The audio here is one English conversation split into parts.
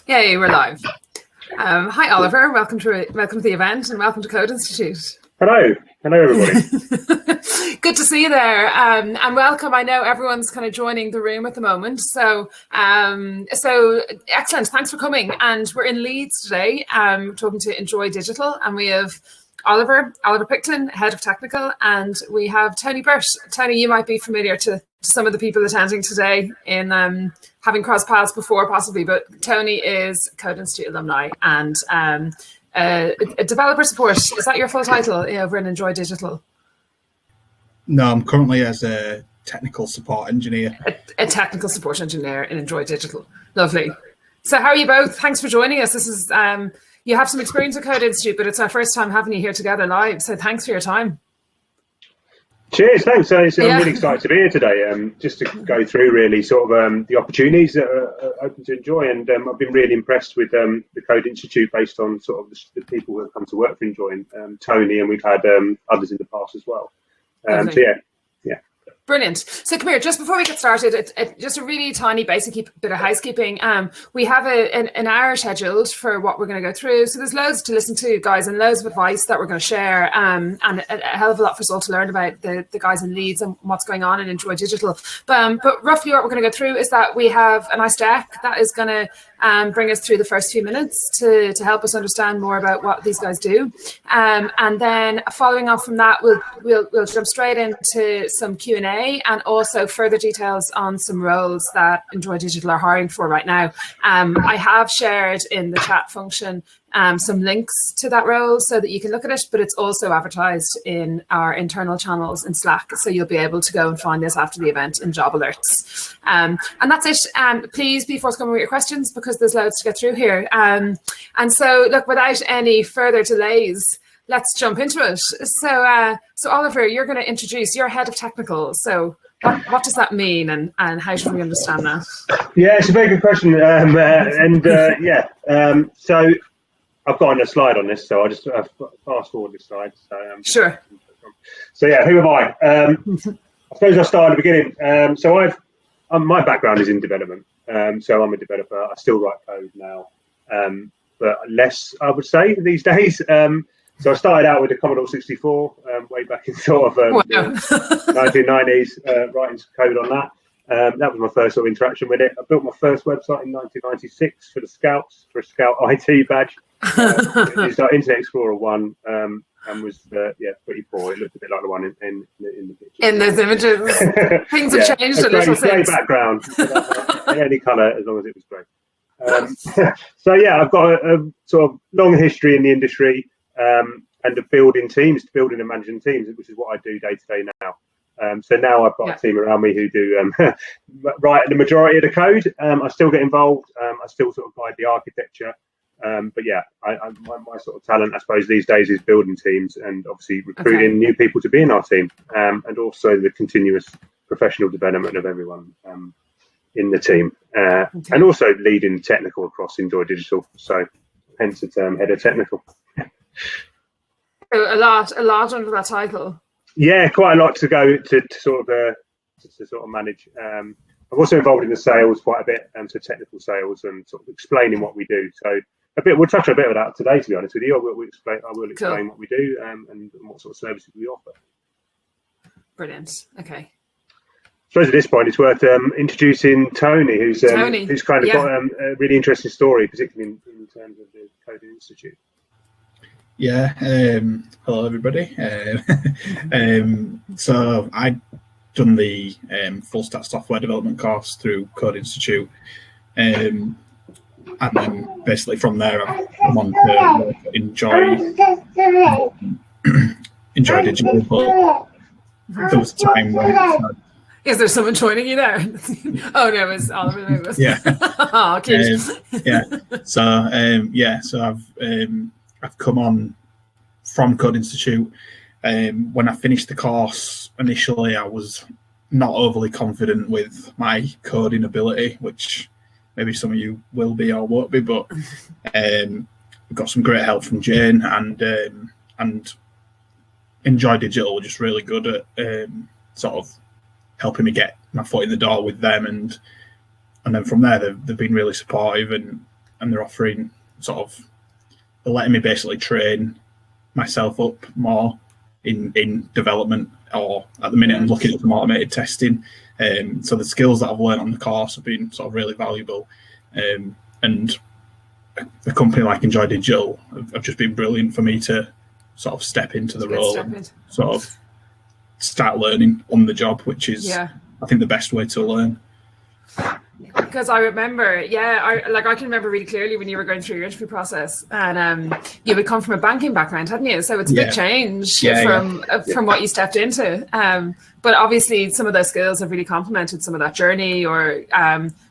Yay, we're live. Hi, Oliver. Welcome to the event and welcome to Code Institute. Hello, everybody. Good to see you there, and welcome. I know everyone's kind of joining the room at the moment, so excellent. Thanks for coming. And we're in Leeds today, talking to Enjoy Digital, and we have Oliver Picklin, head of technical, and we have Tony Burt. Tony, you might be familiar to some of the people attending today in having crossed paths before, possibly, but Tony is Code Institute alumni and a developer support. Is that your full title over in Enjoy Digital? No, I'm currently as a technical support engineer. A technical support engineer in Enjoy Digital. Lovely. So how are you both? Thanks for joining us. This is you have some experience at Code Institute, but it's our first time having you here together live. So thanks for your time. Cheers, thanks. I'm really excited to be here today. Just to go through really sort of the opportunities that are open to Enjoy, and I've been really impressed with the Code Institute based on sort of the people who have come to work for Enjoy, Tony, and we've had others in the past as well. So yeah. Brilliant. So come here, just before we get started, just a really tiny basic bit of housekeeping. We have an hour scheduled for what we're going to go through. So there's loads to listen to, guys, and loads of advice that we're going to share, and a hell of a lot for us all to learn about the guys in Leeds and what's going on and Enjoy Digital. But roughly what we're going to go through is that we have a nice deck that is going to bring us through the first few minutes to help us understand more about what these guys do. And then following on from that, we'll jump straight into some Q&A and also further details on some roles that Enjoy Digital are hiring for right now. I have shared in the chat function some links to that role so that you can look at it, but it's also advertised in our internal channels in Slack, so you'll be able to go and find this after the event in job alerts. And that's it. Please be forthcoming with your questions because there's loads to get through here. And so, look, without any further delays, let's jump into it. So Oliver, you're going to introduce, you're head of technical. So what does that mean and how should we understand that? Yeah, it's a very good question. So I've got a slide on this, so I'll just fast forward this slide. Sure. So yeah, who am I? I suppose I'll start at the beginning. My background is in development. So I'm a developer. I still write code now, but less, I would say, these days. So I started out with the Commodore 64 way back in sort of the 1990s, writing some code on that. That was my first sort of interaction with it. I built my first website in 1996 for the Scouts, for a Scout IT badge. Used Internet Explorer 1 and was pretty poor. It looked a bit like the one in the picture. In those images, things have changed a little since. Grey background, any colour as long as it was grey. So yeah, I've got a sort of long history in the industry. And of building teams, building and managing teams, which is what I do day to day now. So now I've got a team around me who do write the majority of the code. I still get involved. I still sort of guide the architecture. But yeah, my sort of talent, I suppose, these days is building teams and obviously recruiting new people to be in our team, and also the continuous professional development of everyone in the team, and also leading technical across Enjoy Digital. So hence the term head of technical. So a lot under that title. Yeah, quite a lot to go to sort of manage. I'm also involved in the sales quite a bit, so technical sales and sort of explaining what we do. So we'll touch on a bit of that today. To be honest with you, I will explain cool. what we do and what sort of services we offer. Brilliant. Okay. I suppose at this point it's worth introducing Tony, who's kind of got a really interesting story, particularly in terms of the Coding Institute. Yeah, hello everybody. So I've done the full stack software development course through Code Institute, and then basically from there I've come on to Enjoy Digital. But there was a time when is there someone joining you there? Oh no, it's Oliver. Yeah. Oh, cute. Yeah. So I've come on from Code Institute. When I finished the course, initially I was not overly confident with my coding ability, which maybe some of you will be or won't be, but we've got some great help from Jane, and Enjoy Digital were just really good at sort of helping me get my foot in the door with them, and then from there they've been really supportive, and and they're offering they're letting me basically train myself up more in development, or at the minute I'm looking at some automated testing. So the skills that I've learned on the course have been sort of really valuable, and a company like Enjoy Digital have just been brilliant for me to sort of step into the role and sort of start learning on the job, which is I think the best way to learn. Because I remember, I can remember really clearly when you were going through your interview process, and you would come from a banking background, hadn't you? So it's a big change from what you stepped into. But obviously, some of those skills have really complemented some of that journey, or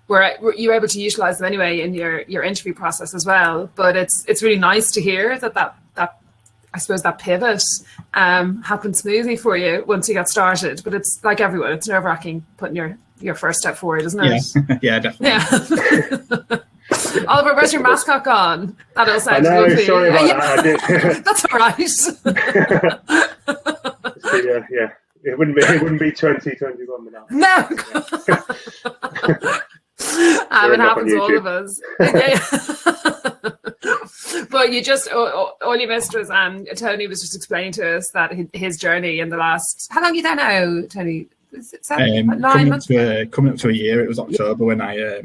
were you able to utilize them anyway in your interview process as well? But it's really nice to hear that I suppose that pivot happened smoothly for you once you got started. But it's like everyone, it's nerve-wracking putting your first step forward, isn't it? Yeah, definitely. Yeah. Oliver, where's your mascot gone? That all sounds lovely. Sorry about that. I did. That's all right. It wouldn't be 2021 without. No. It happens to all of us. But you just all you missed was Tony was just explaining to us that his journey in the last, how long are you there now, Tony? Is it 9 months? Coming up to a year. It was October when I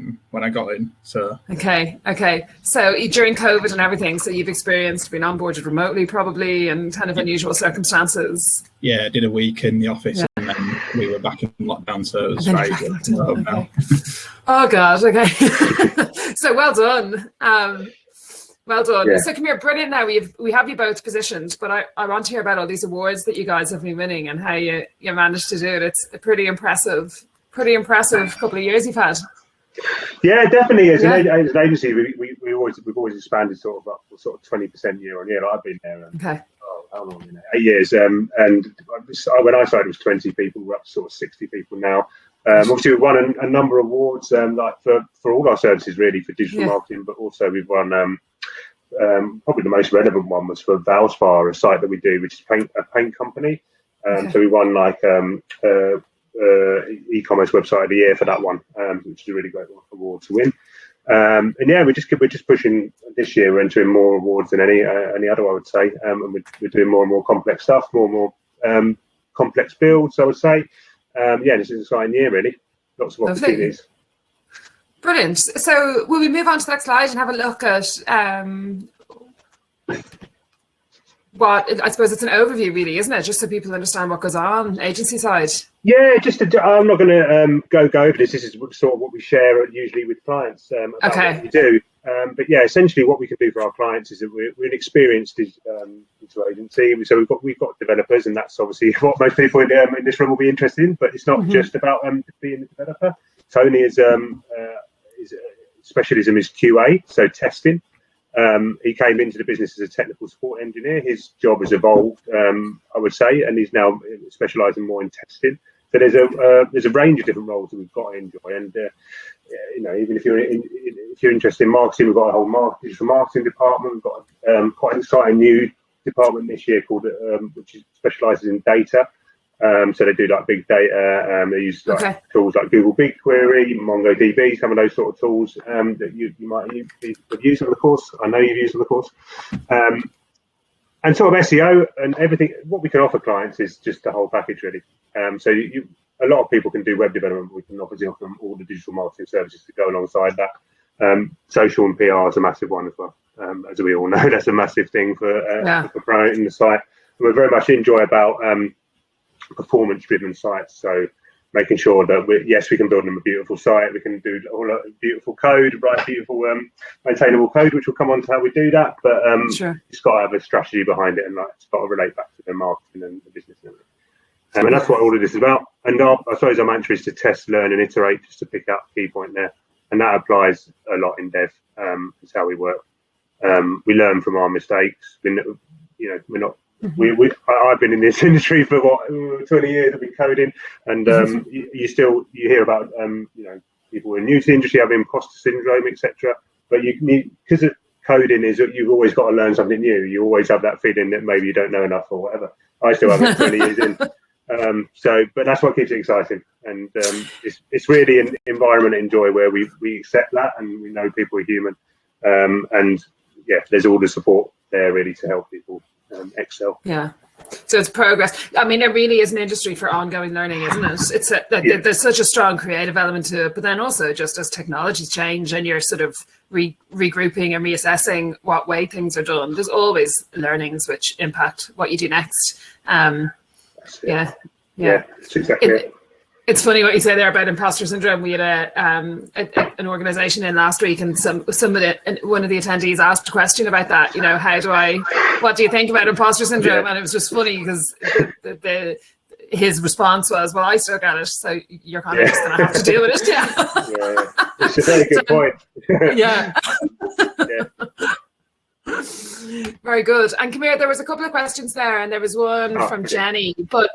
got in. So okay. So during COVID and everything, so you've experienced being onboarded remotely, probably, and kind of unusual circumstances. Yeah, I did a week in the office, and then we were back in lockdown. So it was right now. Oh God. Okay. So well done. Well done. Yeah. So come here, brilliant. Now we have you both positioned, but I want to hear about all these awards that you guys have been winning and how you managed to do it. It's a pretty impressive couple of years you've had. Yeah, definitely. As an agency, we've always expanded sort of 20% year on year. I've been there. How long? 8 years. And when I started, it was 20 people. We're up to sort of 60 people now. Obviously, we've won a number of awards, like for all our services, really, for digital marketing. But also, we've won probably the most relevant one was for Valspar, a site that we do, which is a paint company. So we won like e-commerce website of the year for that one, which is a really great award to win. And yeah, we're just pushing this year. We're entering more awards than any other, I would say, and we're doing more and more complex stuff, more and more complex builds, I would say. This is an exciting year, really. Lots of opportunities. Brilliant. So will we move on to the next slide and have a look at what I suppose it's an overview, really, isn't it? Just so people understand what goes on agency side. Yeah, I'm not going to go over this. This is sort of what we share usually with clients about what we do. But yeah, essentially what we can do for our clients is that we're an experienced digital agency. So we've got developers, and that's obviously what most people in this room will be interested in. But it's not just about being a developer. Tony is specialism is QA, so testing. He came into the business as a technical support engineer. His job has evolved, I would say, and he's now specialising more in testing. So there's a range of different roles that we've got to enjoy, and even if you're interested in marketing, we've got a whole digital marketing department. We've got quite an exciting new department this year called which specialises in data. So they do like big data. They use tools like Google BigQuery, MongoDB, some of those sort of tools that you might have used on the course. I know you've used on the course. And sort of SEO and everything. What we can offer clients is just the whole package, really. So a lot of people can do web development. But we can obviously offer them all the digital marketing services to go alongside that. Social and PR is a massive one as well. As we all know, that's a massive thing for promoting the site. And we're very much enjoy about performance-driven sites, so making sure that we can build them a beautiful site, we can do all beautiful code, write beautiful maintainable code, which will come on to how we do that, but it's got to have a strategy behind it, and it's got to relate back to the marketing and the business and everything. And that's what all of this is about. And I suppose our mantra is to test, learn and iterate, just to pick up a key point there, and that applies a lot in dev. It's how we work. We learn from our mistakes. We're not I've been in this industry for 20 years. I've been coding, and you hear about people who are new to the industry having imposter syndrome, etc. But because coding is you've always got to learn something new. You always have that feeling that maybe you don't know enough or whatever. I still have it 20 years in. But that's what keeps it exciting, and it's really an environment to enjoy where we accept that, and we know people are human. And yeah, there's all the support there really to help people excel. Yeah. So it's progress. I mean, it really is an industry for ongoing learning, isn't it? There's such a strong creative element to it, but then also just as technologies change and you're sort of regrouping and reassessing what way things are done, there's always learnings which impact what you do next. Yeah, that's exactly it. It's funny what you say there about imposter syndrome. We had an organisation in last week, and one of the attendees asked a question about that. You know, what do you think about imposter syndrome? And it was just funny because his response was, "Well, I still got it, so you're kind of just going to have to deal with it." Yeah, it's a very good point. Yeah. Very good. And come here, there was a couple of questions there, and there was one from Jenny, but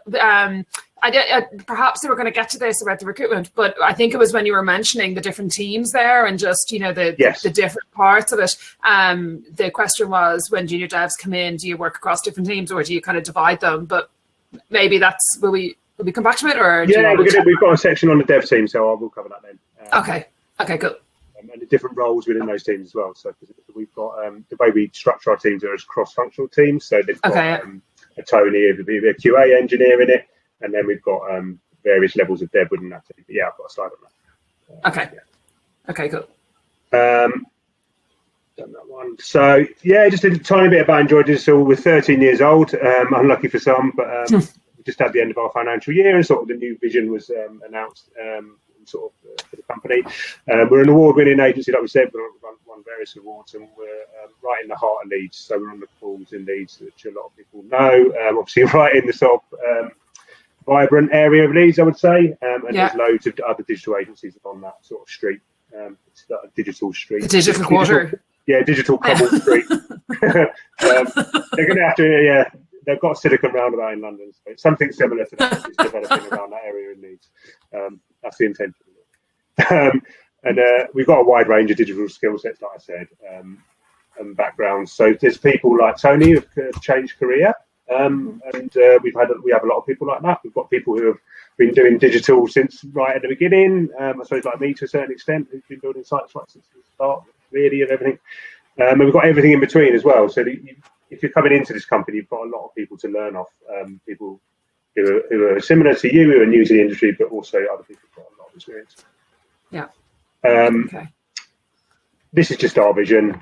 perhaps they were going to get to this about the recruitment, but I think it was when you were mentioning the different teams there and just, you know, the different parts of it. The question was, when junior devs come in, do you work across different teams or do you kind of divide them? But maybe will we come back to it, or we've got a section on the dev team, so we'll cover that then. Okay, good. And the different roles within those teams as well. So we've got the way we structure our teams are as cross-functional teams. So they've got a Tony, a QA engineer in it, and then we've got various levels of dev within that team. But yeah, I've got a slide on that. Okay, cool. Done that one. So yeah, just a tiny bit about Enjoy Digital. We're 13 years old, unlucky for some, but we just had the end of our financial year, and sort of the new vision was announced. For the company. We're an award-winning agency, like we said. We've won various awards, and we're right in the heart of Leeds. So we're on the calls in Leeds, which a lot of people know. Obviously, right in the sort of vibrant area of Leeds, I would say. And there's loads of other digital agencies on that sort of street. It's like a digital street. The digital quarter. Digital cobble street. They're going to have to, they've got a Silicon Roundabout in London. So it's something similar to that is developing around that area in Leeds. That's the intention. And we've got a wide range of digital skill sets, like I said, and backgrounds. So there's people like Tony who've changed career, and we have a lot of people like that. We've got people who have been doing digital since right at the beginning. I suppose like me to a certain extent, who's been building sites right since the start, really, and everything. And we've got everything in between as well. So if you're coming into this company, you've got a lot of people to learn off. People who are similar to you, who are new to the industry, but also other people who've got a lot of experience. Yeah. This is just our vision.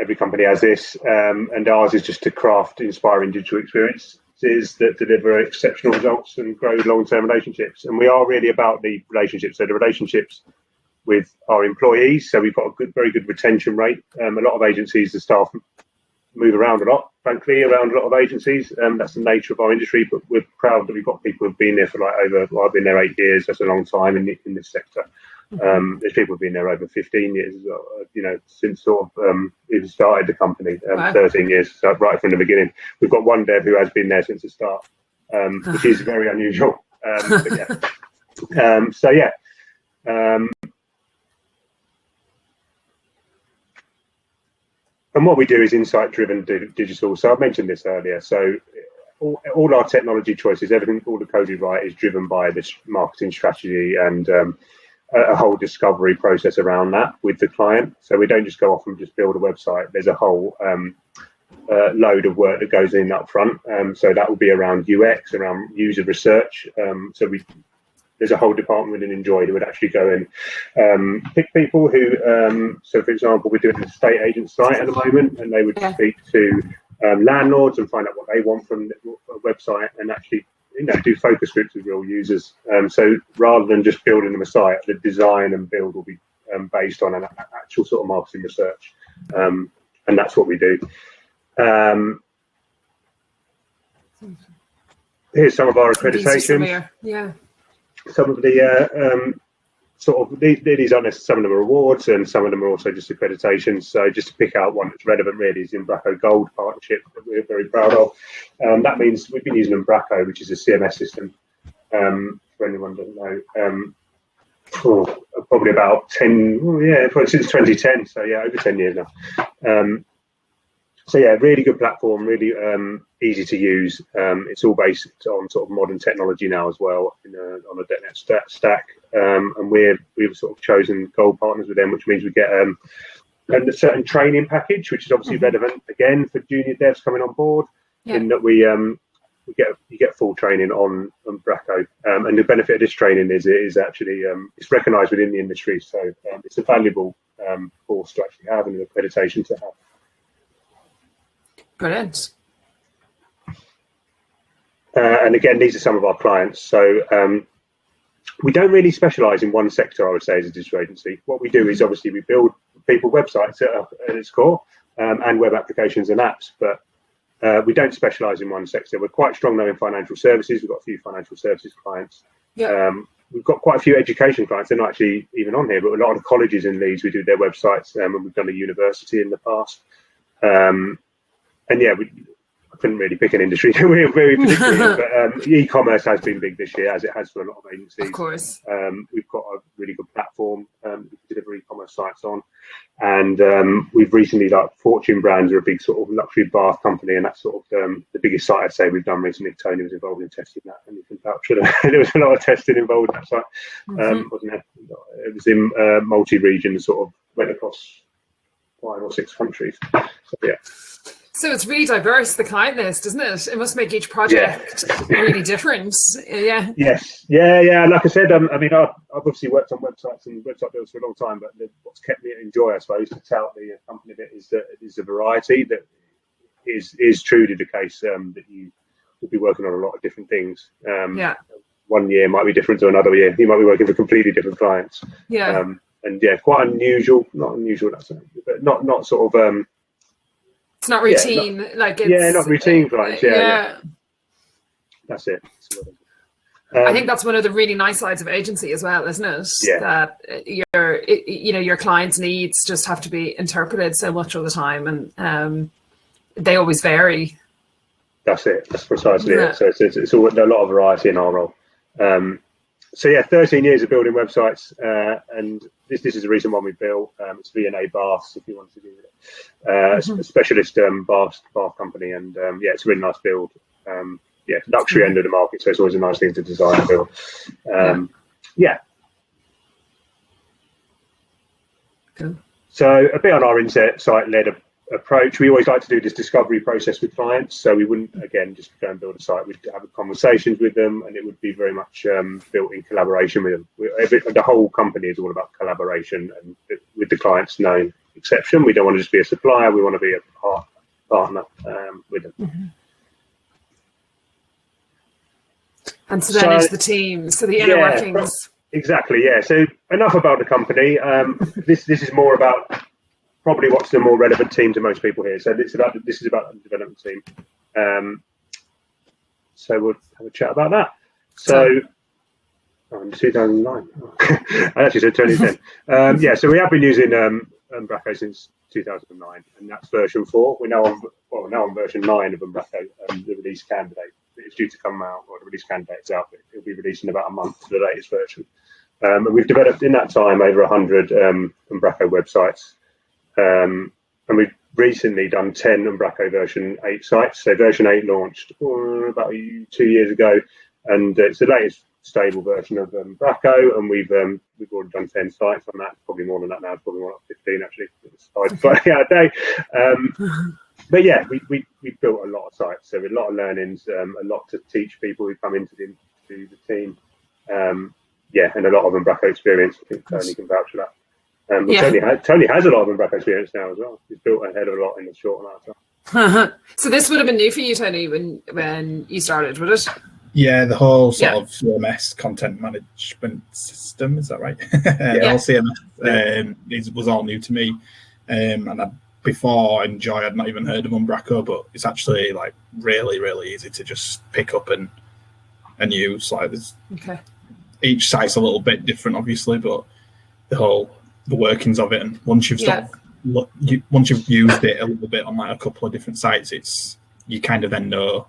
Every company has this, and ours is just to craft inspiring digital experiences that deliver exceptional results and grow long-term relationships. And we are really about the relationships. So the relationships with our employees. So we've got a very good retention rate. A lot of agencies, the staff move around a lot, frankly, around a lot of agencies. That's the nature of our industry, but we're proud that we've got people who've been there for I've been there 8 years. That's a long time in this sector. There's people who've been there over 15 years as well, since sort of even started the company, 13 years, so right from the beginning. We've got one dev who has been there since the start, which is very unusual. And what we do is insight-driven digital. So I mentioned this earlier. So all our technology choices, everything, all the code we write is driven by this marketing strategy and a whole discovery process around that with the client. So we don't just go off and just build a website. There's a whole load of work that goes in up front. So that will be around UX, around user research. There's a whole department within Enjoy who would actually go and pick people who, so for example, we're doing an estate agent site at the moment, and they would speak to landlords and find out what they want from a website and actually do focus groups with real users. So rather than just building them a site, the design and build will be based on an actual sort of marketing research. And that's what we do. Here's some of our accreditations. Some of the these are some of them are awards, and some of them are also just accreditations. So just to pick out one that's relevant really is the Umbraco Gold partnership that we're very proud of. That means we've been using Umbraco, which is a CMS system, for anyone who doesn't know, probably about 10, probably since 2010. So over 10 years now. Really good platform, really easy to use. It's all based on sort of modern technology now as well, on a .NET stack. And we've sort of chosen gold partners with them, which means we get and a certain training package, which is obviously relevant again for junior devs coming on board, in that you get full training on Bracco, and the benefit of this training is actually it's recognised within the industry, so it's a valuable course to actually have and an accreditation to have. Brilliant. And again, these are some of our clients. So we don't really specialise in one sector, I would say, as a digital agency. What we do is obviously we build people websites at its core, and web applications and apps, but we don't specialise in one sector. We're quite strong though in financial services. We've got a few financial services clients. We've got quite a few education clients. They're not actually even on here, but a lot of colleges in Leeds, we do their websites, and we've done a university in the past. And yeah, I couldn't really pick an industry we're very particular, but e-commerce has been big this year, as it has for a lot of agencies. Of course. We've got a really good platform we deliver e-commerce sites on, and we've recently, like Fortune Brands are a big sort of luxury bath company, and that's sort of the biggest site I'd say we've done recently. Tony was involved in testing that, and you can vouch for that. There was a lot of testing involved in that site, wasn't it? It was in multi-region, sort of went across 5 or 6 countries. So yeah. So it's really diverse, the client list, isn't it? It must make each project really different. Yeah. Yes. Yeah. Like I said, I mean, I've obviously worked on websites and website builds for a long time, but what's kept me in joy, I suppose, to tout the company bit is that there's a variety that is truly the case, that you will be working on a lot of different things. One year might be different to another year. You might be working for completely different clients. Yeah. And yeah, quite unusual. Not unusual, that's it, but not sort of. It's not routine, not routine clients. Yeah. That's it. I think that's one of the really nice sides of agency as well, isn't it? Yeah. That your clients' needs just have to be interpreted so much all the time, and they always vary. That's it. That's precisely it. So it's all, a lot of variety in our role. So yeah, 13 years of building websites, and this is a recent one we built. It's V&A Baths, if you want to do it. A specialist bath company, and it's a really nice build. Luxury end of the market, so it's always a nice thing to design and build. Cool. So a bit on our insight-led approach. We always like to do this discovery process with clients, so we wouldn't again just go and build a site. We'd have conversations with them, and it would be very much built in collaboration with them. The whole company is all about collaboration, and with the client's known exception. We don't want to just be a supplier, we want to be a partner with them. And so then it's the team, so the inner workings. Exactly, yeah. So enough about the company. This is more about probably what's the more relevant team to most people here. So this is about the development team. So we'll have a chat about that. So in 2009, I actually said 2010. So we have been using Bracco since 2009, and that's version 4. We're now on version 9 of Bracco, the release candidate. It's due to come out, or the release candidate is out. It'll be released in about a month for the latest version. And we've developed in that time over 100 Bracco websites. And we've recently done 10 Bracco version 8 sites. So version 8 launched about 2 years ago, and it's the latest stable version of Bracco, and we've already done 10 sites on that. Probably more than that now. It's probably more like 15 actually. It's a day. But yeah, we built a lot of sites, so a lot of learnings, a lot to teach people who come into the team. And a lot of Bracco experience. I think Tony can vouch for that. Tony has a lot of Bracco experience now as well. He's built ahead of a lot in a short amount of time. So this would have been new for you, Tony, when you started, would it? Yeah, the whole sort of CMS content management system, is that right? The whole CMS was all new to me, and before Enjoy, I'd not even heard of Bracco, but it's actually like really, really easy to just pick up and use. Like each site's a little bit different, obviously, but the workings of it, and once you've once you've used it a little bit on like a couple of different sites, you kind of then know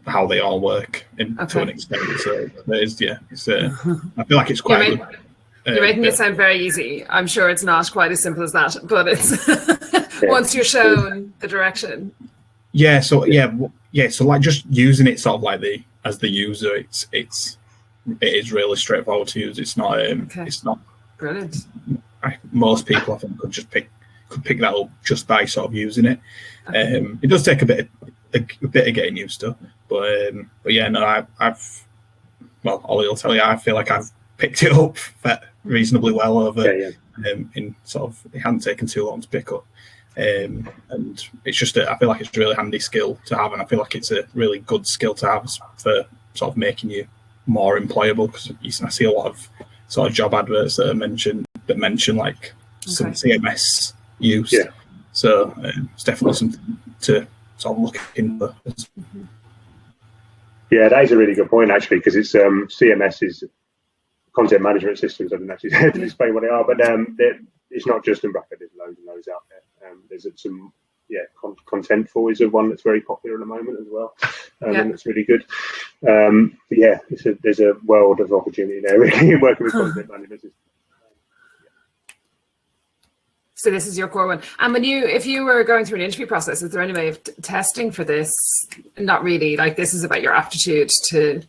how they all work to an extent. So it's I feel like it's quite good. You're making it sound very easy. I'm sure it's not quite as simple as that, but it's once you're shown the direction. So like just using it sort of like as the user, it is really straightforward to use. It's not it's not brilliant. Most people I think could just pick could pick that up just by sort of using it. It does take a bit of getting used to, but yeah, no, well, Ollie will tell you, I feel like I've picked it up reasonably well over. In sort of, it hadn't taken too long to pick up. And it's just, I feel like it's a really handy skill to have, and I feel like it's a really good skill to have for sort of making you more employable, because I see a lot of sort of job adverts that mention like some CMS use. Yeah. So it's definitely something to sort of look into. Yeah, that is a really good point, actually, because it's CMS is content management systems. I didn't actually explain what they are, but it's not just Umbraco. There's loads and loads out there. There's some Contentful is one that's very popular at the moment as well, and it's really good. But yeah, there's a world of opportunity there really working with content management systems. So this is your core one. And if you were going through an interview process, is there any way of testing for this? Not really. Like, this is about your aptitude to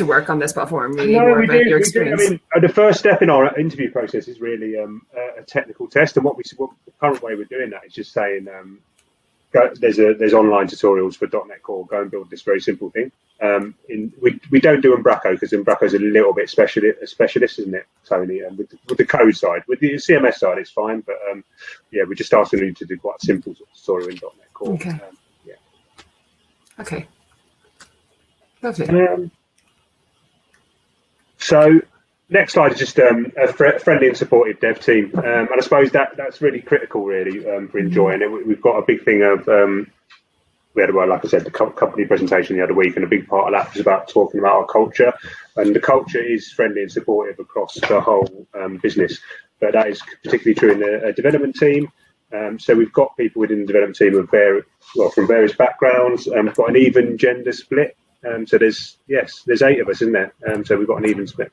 work on this platform. Really, more about your experience. I mean, the first step in our interview process is really a technical test, and what the current way we're doing that is just saying, there's online tutorials for .NET Core. Go and build this very simple thing. We don't do Umbraco because Umbraco is a little bit specialist, isn't it, Tony? With the code side, with the CMS side, it's fine. But we're just asking you to do quite a simple tutorial in .NET Core. Okay. Okay. Lovely. So next slide is just a friendly and supportive dev team, and I suppose that's really critical, really, for enjoying it. We've got a big thing of we had, well, like I said, the company presentation the other week, and a big part of that was about talking about our culture, and the culture is friendly and supportive across the whole business. But that is particularly true in the development team. So we've got people within the development team from various backgrounds. We've got an even gender split. So there's 8 of us in there. So we've got an even split.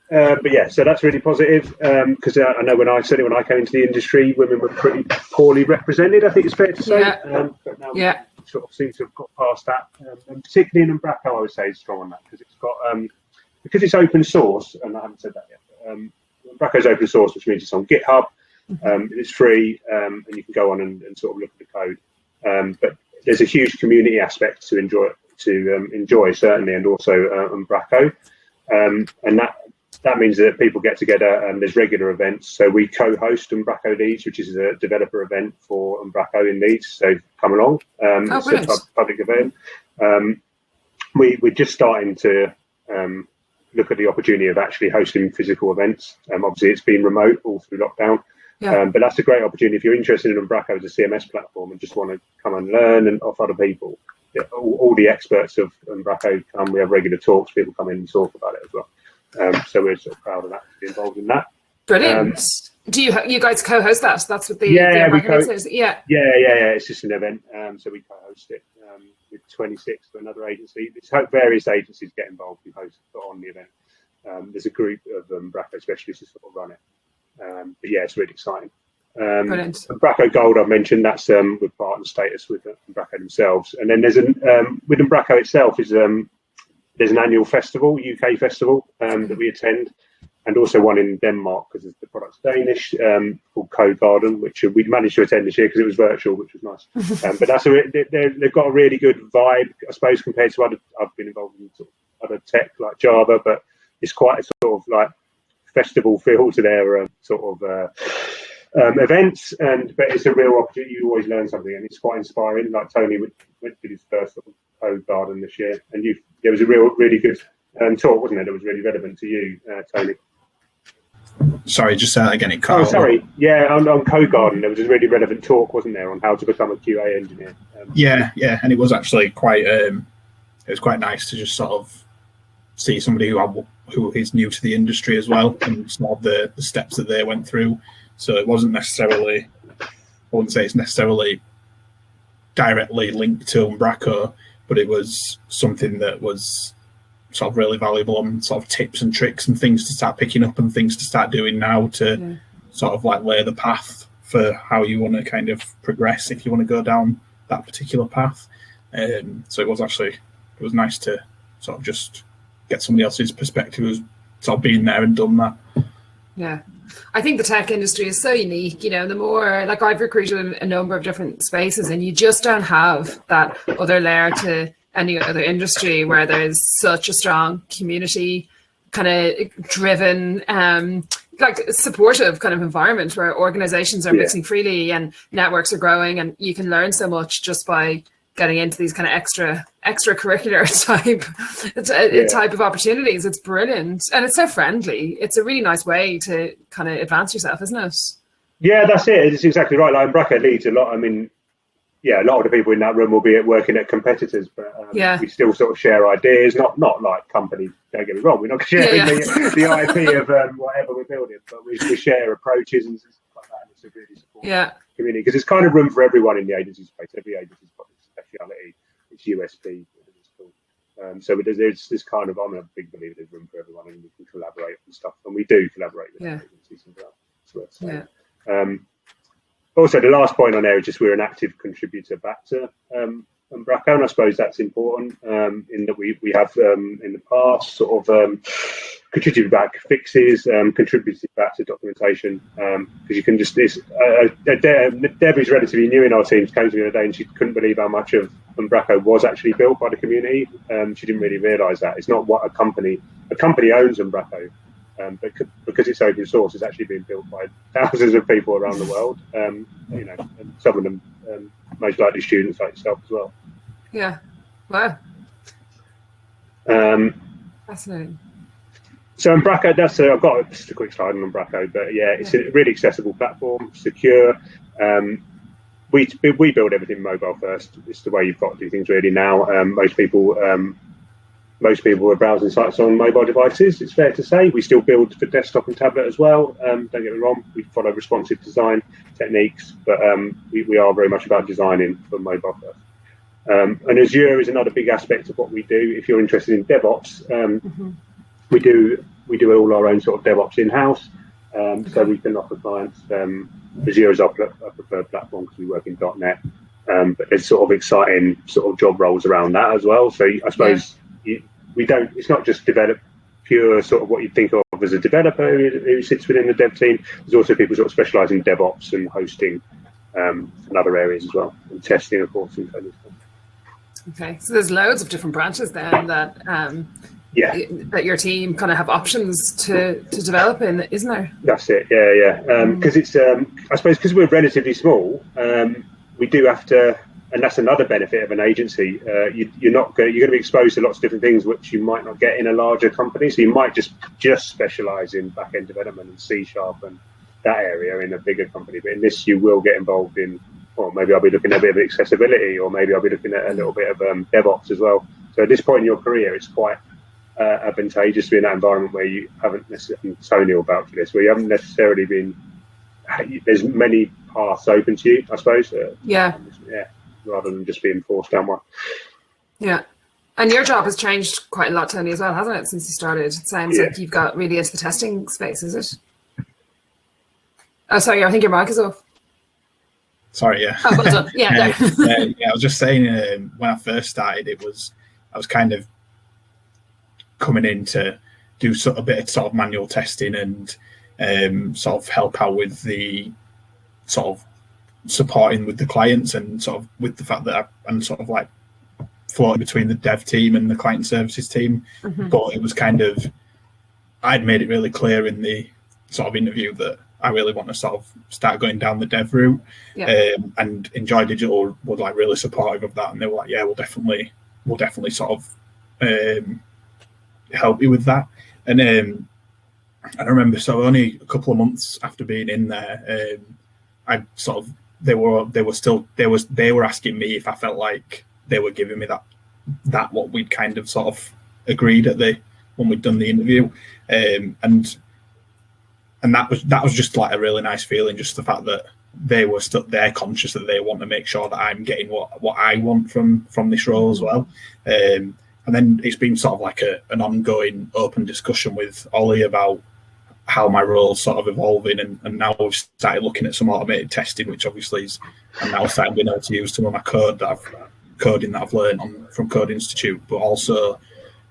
But yeah, so that's really positive, because I know when I came into the industry, women were pretty poorly represented, I think it's fair to say. But now we sort of seem to have got past that, and particularly in Umbraco, I would say is strong on that, because it's got because it's open source, and I haven't said that yet. Umbraco's open source, which means it's on GitHub. It's free, and you can go on and sort of look at the code. But there's a huge community aspect to enjoy certainly, and also Umbraco, and that means that people get together and there's regular events. So we co-host Umbraco Leeds, which is a developer event for Umbraco in Leeds. So come along. It's a public event. We're just starting to look at the opportunity of actually hosting physical events. Obviously, it's been remote all through lockdown. But that's a great opportunity if you're interested in Umbraco as a CMS platform and just want to come and learn and off other people. All the experts of Umbraco come. We have regular talks. People come in and talk about it as well. So we're sort of proud of that, to be involved in that. Brilliant. Do you guys co-host that? That's what the is. Yeah. It's just an event. So we co-host it with 26 for another agency. It's various agencies get involved and put on the event. There's a group of Umbraco specialists who sort of run it. But yeah, it's really exciting. Brilliant. Umbraco Gold, I've mentioned, that's with partner status with Umbraco themselves. And then there's with Umbraco itself is there's an annual festival, UK festival, that we attend, and also one in Denmark because the product's Danish, called Code Garden, which we managed to attend this year because it was virtual, which was nice. But they've got a really good vibe, I suppose, compared to I've been involved in sort of other tech like Java, but it's quite a sort of like festival feel to their events, but it's a real opportunity. You always learn something, and it's quite inspiring. Like Tony went to his first sort of Code Garden this year, and there was a really good talk, wasn't it? That was really relevant to you, Tony. Sorry, just say that again. Sorry. Yeah, on Code Garden, there was a really relevant talk, wasn't there, on how to become a QA engineer? Yeah, and it was actually quite. It was quite nice to just sort of see somebody who is new to the industry as well, and sort of the steps that they went through. So it wasn't necessarily, I wouldn't say it's necessarily directly linked to Umbraco, but it was something that was sort of really valuable on sort of tips and tricks and things to start picking up and things to start doing now to sort of like lay the path for how you want to kind of progress if you want to go down that particular path. So it was nice to sort of just get somebody else's perspective who's sort of been there and done that. Yeah. I think the tech industry is so unique, you know, the more, like, I've recruited in a number of different spaces, and you just don't have that other layer to any other industry where there's such a strong community kind of driven, like supportive kind of environment where organizations are mixing freely and networks are growing, and you can learn so much just by getting into these kind of extracurricular type of opportunities. It's brilliant, and it's so friendly. It's a really nice way to kind of advance yourself, isn't it? Yeah, that's it. It's exactly right. Like Braco leads a lot. I mean, yeah, a lot of the people in that room will be working at competitors, but we still sort of share ideas. Not like companies. Don't get me wrong. We're not sharing the IP of whatever we're building, but we share approaches and stuff like that. And it's a really supportive community, because it's kind of room for everyone in the agency space. Every agency's got its speciality, its USP. So there's this kind of, I'm a big believer there's room for everyone, and we can collaborate and stuff, and we do collaborate with agencies as well. Also, the last point on there is just we're an active contributor back to Braco, and I suppose that's important in that we have in the past sort of contributed back fixes, contributed back to documentation, because you can just Deb is relatively new in our team. She came to me the other day and she couldn't believe how much of Braco was actually built by the community. She didn't really realise that it's not what a company owns Braco. But because it's open source, it's actually being built by thousands of people around the world. You know, and some of them most likely students like yourself as well. Yeah. Wow. Fascinating. So in Braco, I've got just a quick slide on Braco, but it's a really accessible platform, secure. We build everything mobile first. It's the way you've got to do things really now. Most people are browsing sites on mobile devices, it's fair to say. We still build for desktop and tablet as well. Don't get me wrong, we follow responsive design techniques, but we are very much about designing for mobile first. And Azure is another big aspect of what we do. If you're interested in DevOps, we do all our own sort of DevOps in-house, so we can offer clients. Azure is our preferred platform because we work in .NET, but there's sort of exciting sort of job roles around that as well. So I suppose it's not just develop pure sort of what you think of as a developer who sits within the dev team. There's also people sort of specialise in DevOps and hosting and other areas as well, and testing, of course, and kind of stuff. Okay, so there's loads of different branches then that that your team kind of have options to develop in, isn't there? That's it. Because it's I suppose because we're relatively small, we do have to. And that's another benefit of an agency. You're going to be exposed to lots of different things which you might not get in a larger company. So you might just specialise in back-end development and C# and that area in a bigger company. But in this, you will get involved in, well, maybe I'll be looking at a bit of accessibility, or maybe I'll be looking at a little bit of DevOps as well. So at this point in your career, it's quite advantageous to be in that environment where you haven't necessarily, Tony will vouch for this, where you haven't necessarily been, there's many paths open to you, I suppose. Rather than just being forced down one. Yeah. And your job has changed quite a lot, Tony, as well, hasn't it, since you started? It sounds like you've got really into the testing space, is it? Oh, sorry, I think your mic is off. Sorry, yeah. Oh, well done. Yeah, I was just saying, when I first started, I was kind of coming in to do a bit of sort of manual testing and sort of help out with the sort of supporting with the clients, and sort of with the fact that I'm sort of like floating between the dev team and the client services team. But it was kind of, I'd made it really clear in the sort of interview that I really want to sort of start going down the dev route. And Enjoy Digital were like really supportive of that, and they were like, we'll definitely sort of help you with that. And I remember, so only a couple of months after being in there, I sort of, they were asking me if I felt like they were giving me that what we'd kind of sort of agreed when we'd done the interview, and that was just like a really nice feeling, just the fact that they're conscious that they want to make sure that I'm getting what I want from this role as well. And then it's been sort of like an ongoing open discussion with Ollie about how my role's sort of evolving, and now we've started looking at some automated testing, which obviously is, and now starting being able to use some of my coding that I've learned from Code Institute, but also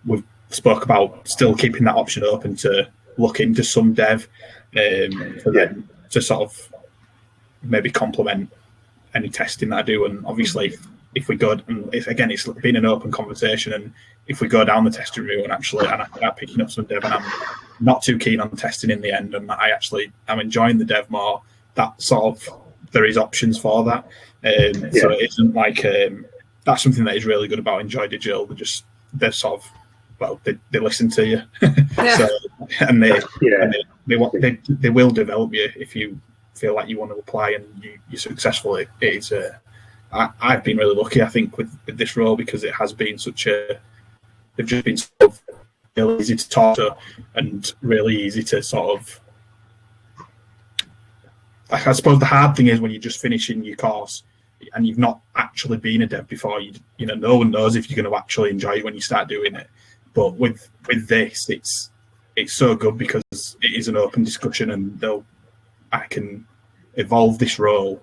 we've spoke about still keeping that option open to look into some dev then to sort of maybe complement any testing that I do. And obviously, if we go, and it's been an open conversation, and if we go down the testing route and I start picking up some dev and I'm not too keen on testing in the end, and I'm enjoying the dev more, that sort of, there is options for that. So it isn't like that's something that is really good about Enjoy Digital. They're sort of, well, they listen to you. So, and they will develop you if you feel like you want to apply and you're successful. I've been really lucky, I think, with this role, because it has been they've just been sort of really easy to talk to and really easy to sort of, I suppose the hard thing is when you're just finishing your course and you've not actually been a dev before, you know, no one knows if you're going to actually enjoy it when you start doing it. But with this, it's so good because it is an open discussion, and I can evolve this role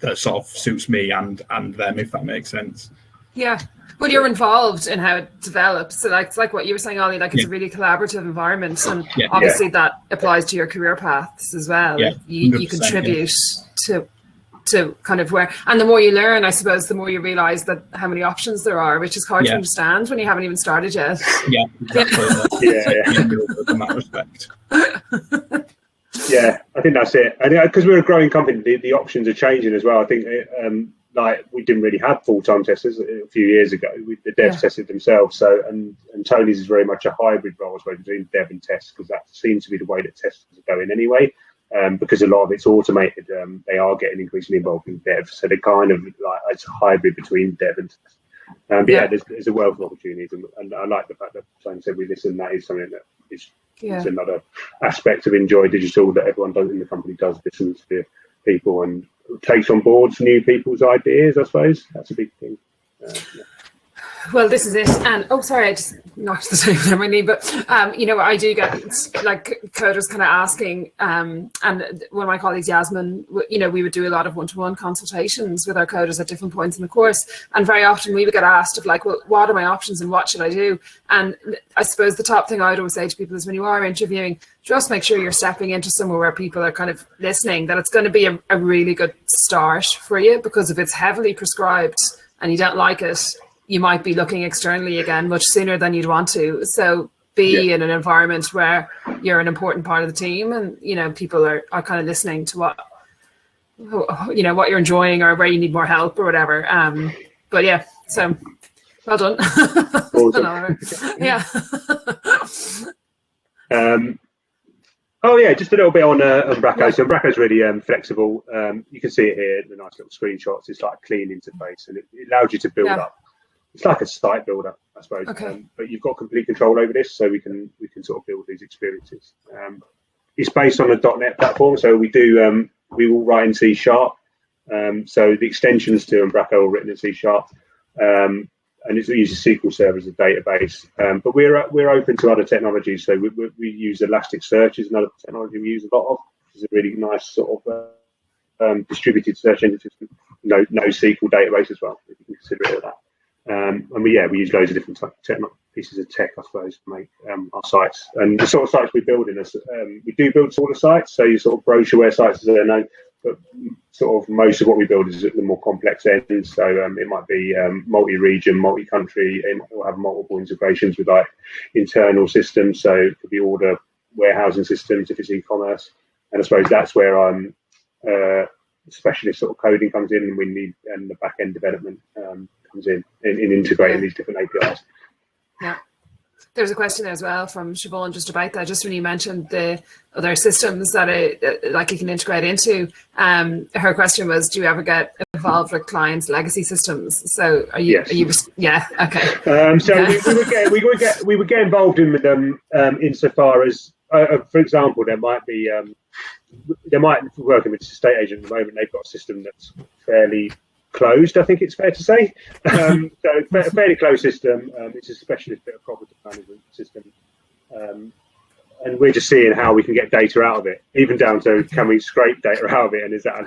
that sort of suits me and them, if that makes sense. Yeah. Well, you're involved in how it develops. So it's like what you were saying, Ollie, like it's a really collaborative environment. And obviously that applies to your career paths as well. Yeah, you contribute to kind of where, and the more you learn, I suppose, the more you realize that how many options there are, which is hard to understand when you haven't even started yet. Yeah, exactly. In that respect. Yeah, I think that's it. And because we're a growing company, the options are changing as well. I think like we didn't really have full-time testers a few years ago. The devs tested themselves. So and Tony's is very much a hybrid role, I suppose, between dev and test, because that seems to be the way that testers are going anyway. Because a lot of it's automated, they are getting increasingly involved in dev. So they're kind of like, it's a hybrid between dev and test. But there's a wealth of opportunities, and I like the fact that Tony said we listen. That is something that is it's another aspect of Enjoy Digital that everyone does in the company, does listen to people and takes on board new people's ideas. I suppose that's a big thing. Well, this is it. And sorry, I just knocked the table on my knee. But you know, I do get like coders kind of asking, and one of my colleagues, Yasmin, you know, we would do a lot of one-to-one consultations with our coders at different points in the course, and very often we would get asked of like, well, what are my options and what should I do? And I suppose the top thing I would always say to people is, when you are interviewing, just make sure you're stepping into somewhere where people are kind of listening, that it's going to be a really good start for you, because if it's heavily prescribed and you don't like it, you might be looking externally again much sooner than you'd want to. So be in an environment where you're an important part of the team, and, you know, people are kind of listening to what you're enjoying or where you need more help or whatever. But yeah, so well done. Awesome. Yeah. Just a little bit on Bracco. So Bracco's really flexible. You can see it here, the nice little screenshots. It's like a clean interface, and it allows you to build up. It's like a site builder, I suppose. Okay. But you've got complete control over this, so we can sort of build these experiences. It's based on a .NET platform, so we will write in C#. So the extensions to Bracco are written in C#, and it uses SQL Server as a database. But we're open to other technologies. So we use Elasticsearch is another technology we use a lot of, which is a really nice sort of distributed search engine system. No SQL database as well, if you can consider it that. And we use loads of different pieces of tech, I suppose, to make our sites. And the sort of sites we build we do build sort of sites, so your sort of brochureware sites, as they're known, but sort of most of what we build is at the more complex end. So it might be multi-region, multi-country, it will have multiple integrations with like internal systems. So it could be order warehousing systems if it's e-commerce. And I suppose that's where specialist sort of coding comes in, and the back-end development comes in integrating these different APIs. Yeah. There's a question there as well from Siobhan just about that. Just when you mentioned the other systems that you can integrate into, her question was, do you ever get involved with clients' legacy systems? So are you? Yes. Yeah. Okay. We would get involved in with them insofar as, for example, there might be working with a estate agent at the moment. They've got a system that's fairly closed, I think it's fair to say. So it's a fairly closed system. It's a specialist bit of property management system. And we're just seeing how we can get data out of it, even down to can we scrape data out of it, and is that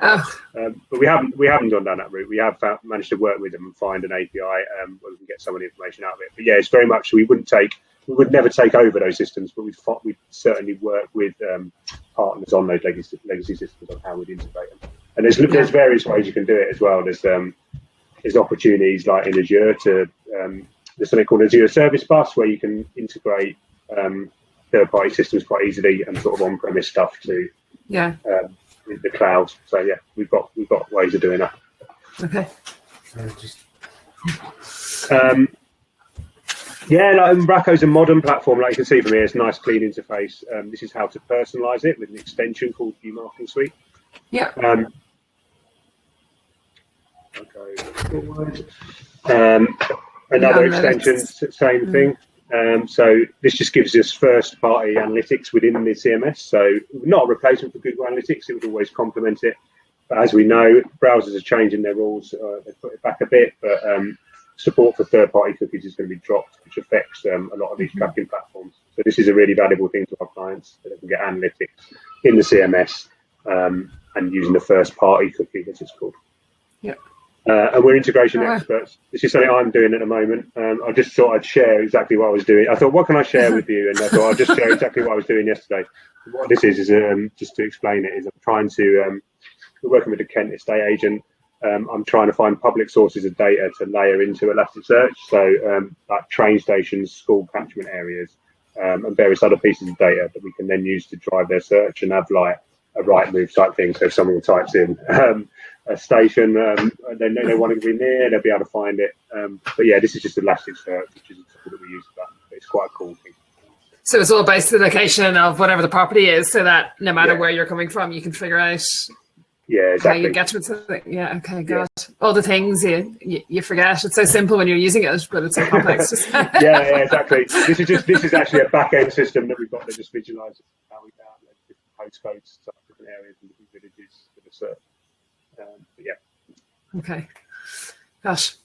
but we haven't gone down that route. We have managed to work with them and find an API where we can get some of the information out of it. But yeah, it's very much, we wouldn't take we would never take over those systems, but we'd certainly work with partners on those legacy systems on how we'd integrate them. And there's various ways you can do it as well. There's opportunities like in Azure there's something called Azure Service Bus where you can integrate third-party systems quite easily and sort of on-premise stuff to the cloud. So yeah, we've got ways of doing that. Okay. Like Bracco's a modern platform, like you can see from here. It's a nice, clean interface. This is how to personalize it with an extension called View Marketing Suite. Yeah. Okay. Forward. Another extension, same thing. So this just gives us first-party analytics within the CMS. So not a replacement for Google Analytics; it would always complement it. But as we know, browsers are changing their rules. They've put it back a bit, but support for third-party cookies is going to be dropped, which affects a lot of these tracking platforms. So this is a really valuable thing to our clients, that they can get analytics in the CMS and using the first-party cookie, as it's called. Yeah. And we're integration experts. This is something I'm doing at the moment. I just thought I'd share exactly what I was doing. I thought, what can I share with you? And I thought I'll just share exactly what I was doing yesterday. What this is just to explain it, is I'm trying to, we're working with a Kent estate agent. I'm trying to find public sources of data to layer into Elasticsearch. So like train stations, school catchment areas, and various other pieces of data that we can then use to drive their search and have like a right move type thing. So if someone types in a station, they know they want to be near, they'll be able to find it. But yeah, this is just Elasticsearch, which is a tool that we use for that. It's quite a cool thing. So it's all based on the location of whatever the property is, so that no matter where you're coming from, you can figure out exactly how you get to something. Yeah, okay, got it. All the things you forget. It's so simple when you're using it, but it's so complex. yeah, exactly. This is actually a back end system that we've got that just visualizes how we download different postcodes to different areas and different villages for the search. But yeah. Okay. Gosh.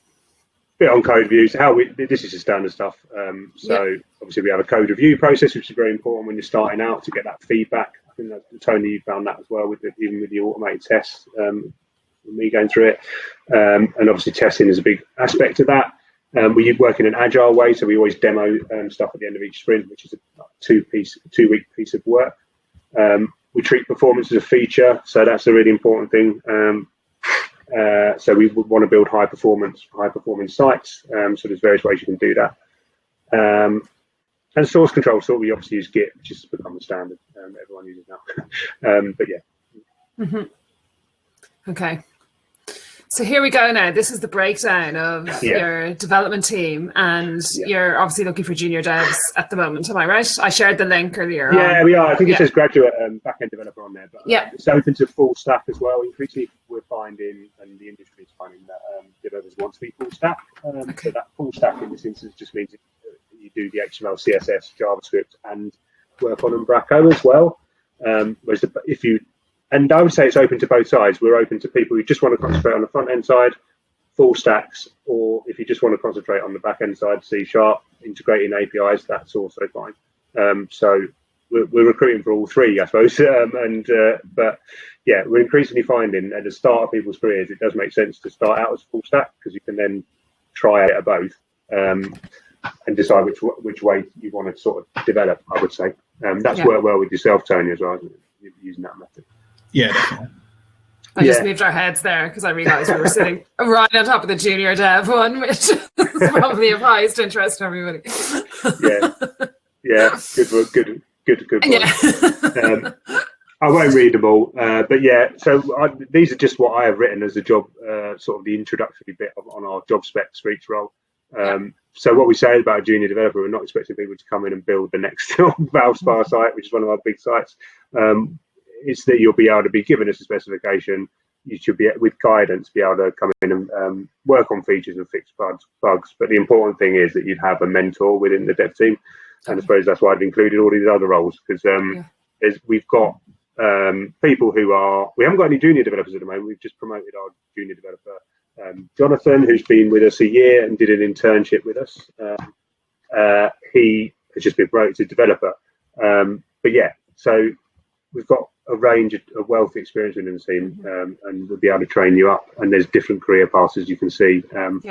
Bit on code reviews. This is the standard stuff. Obviously we have a code review process, which is very important when you're starting out to get that feedback. I think that Tony, you found that as well even with the automated tests. With me going through it, and obviously testing is a big aspect of that. We work in an agile way, so we always demo stuff at the end of each sprint, which is a 2-week piece of work. We treat performance as a feature, so that's a really important thing. So we would want to build high performing sites. So there's various ways you can do that. And source control, so we obviously use Git, which has become the standard. Everyone uses now. But yeah. Okay. So here we go now. This is the breakdown of your development team, and you're obviously looking for junior devs at the moment. Am I right? I shared the link earlier. Yeah, we are. I think it says graduate back-end developer on there, but it's open to full stack as well. Increasingly, we're finding, and the industry is finding that developers want to be full stack. So that full stack in this instance just means you do the HTML, CSS, JavaScript, and work on Umbraco as well. Whereas and I would say it's open to both sides. We're open to people who just want to concentrate on the front end side, full stacks, or if you just want to concentrate on the back end side, C#, integrating APIs, that's also fine. So we're recruiting for all three, I suppose. But yeah, we're increasingly finding at the start of people's careers, it does make sense to start out as full stack because you can then try it at both and decide which way you want to sort of develop, I would say. That's worked well with yourself, Tony, as well, using that method. Yeah, definitely. I just moved our heads there because I realised we were sitting right on top of the junior dev one, which is probably of highest interest to everybody. Good one. Yeah. I won't read them all, but yeah. So these are just what I have written as a job, sort of the introductory bit on our job specs for each role. So what we say about a junior developer, we're not expecting people to come in and build the next Valspar site, which is one of our big sites. It's that you'll be able to be given us a specification. You should be, with guidance, be able to come in and work on features and fix bugs. But the important thing is that you'd have a mentor within the dev team. And I suppose that's why I've included all these other roles, because we've got people we haven't got any junior developers at the moment. We've just promoted our junior developer, Jonathan, who's been with us a year and did an internship with us. He has just been promoted to developer. But yeah, so we've got a range of wealth of experience within the team, and we'll be able to train you up. And there's different career paths, as you can see,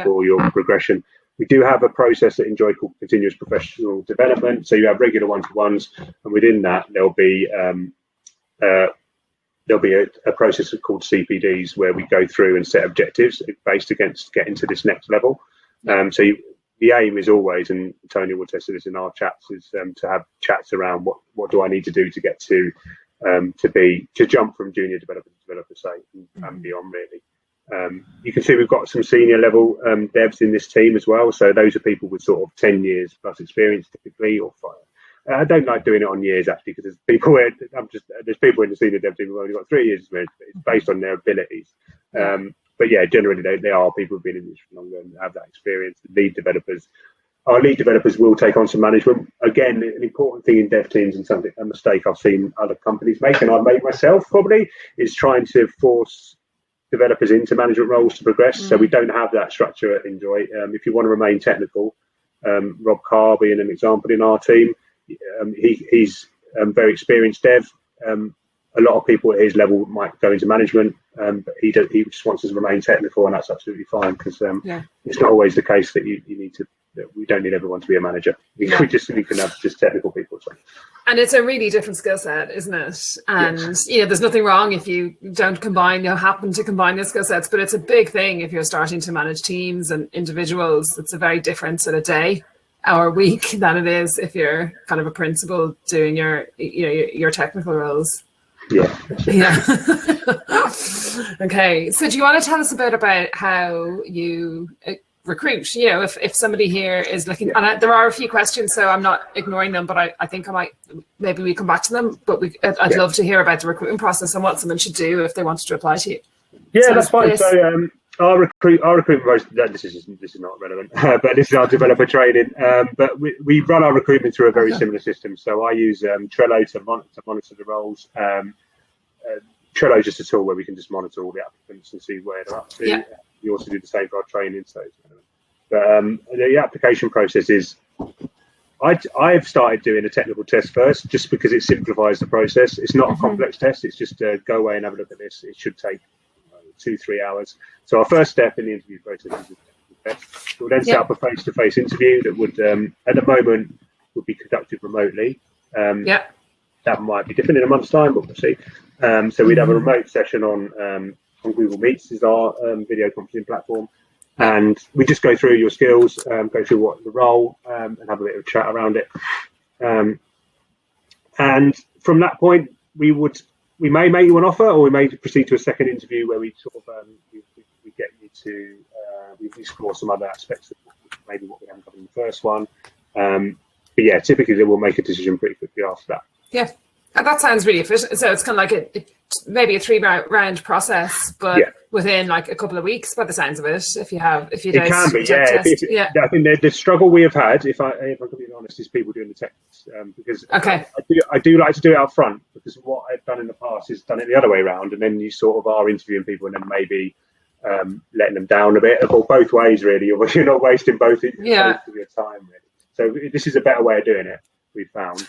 for your progression. We do have a process at Enjoy called continuous professional development. So you have regular one-to-ones, and within that there'll be a process called CPDs where we go through and set objectives based against getting to this next level. The aim is always, and Tony will test this in our chats, is to have chats around what do I need to do to get to jump from junior developer to developer, say, and beyond, really. You can see we've got some senior level devs in this team as well. So those are people with sort of 10 years plus experience typically, or 5. I don't like doing it on years actually, because there's people in the senior dev team who've only got 3 years experience, but it's based on their abilities. But yeah, generally they are people who've been in this for longer and have that experience. Our lead developers will take on some management. Again, an important thing in dev teams, and a mistake I've seen other companies make, and I've made myself probably, is trying to force developers into management roles to progress. So we don't have that structure at Enjoy. If you want to remain technical, Rob Carr being an example in our team, he's very experienced dev. A lot of people at his level might go into management, but he just wants us to remain technical, and that's absolutely fine, because it's not always the case that you need to. We don't need everyone to be a manager. We can have just technical people. So. And it's a really different skill set, isn't it? And there's nothing wrong if you don't happen to combine the skill sets, but it's a big thing if you're starting to manage teams and individuals. It's a very different sort of day or week than it is if you're kind of a principal doing your technical roles. Yeah. Okay. So do you want to tell us a bit about how you recruit? If somebody here is looking, and there are a few questions, so I'm not ignoring them, but I think maybe we come back to them, but I'd love to hear about the recruitment process and what someone should do if they wanted to apply to you. Yeah, so that's fine. So our recruitment process, this is not relevant, but this is our developer training. But we run our recruitment through a very similar system. So I use Trello to monitor the roles. Trello is just a tool where we can just monitor all the applicants and see where they're up to. Yeah. We also do the same for our training. But the application process is, I've started doing a technical test first, just because it simplifies the process. It's not a complex test. It's just go away and have a look at this. It should take 2-3 hours. So our first step in the interview process is a technical test. We'll then set up a face-to-face interview that would, at the moment, would be conducted remotely. That might be different in a month's time, but we'll see. So we'd have a remote session on Google Meets, is our video conferencing platform, and we just go through your skills, go through what the role, and have a bit of a chat around it. And from that point, we may make you an offer, or we may proceed to a second interview where we sort of we get you to we explore some other aspects of maybe what we haven't covered in the first one. But yeah, typically they will make a decision pretty quickly after that. Yeah. That sounds really efficient. So it's kind of like maybe a 3-round process, but within like a couple of weeks, by the sounds of it. If you it can be, yeah. I think the struggle we have had, if I'm completely honest, is people doing the tests, because I do like to do it up front, because what I've done in the past is done it the other way around, and then you sort of are interviewing people and then maybe letting them down a bit, or both ways really. You're not wasting both of your time really. So this is a better way of doing it, we've found.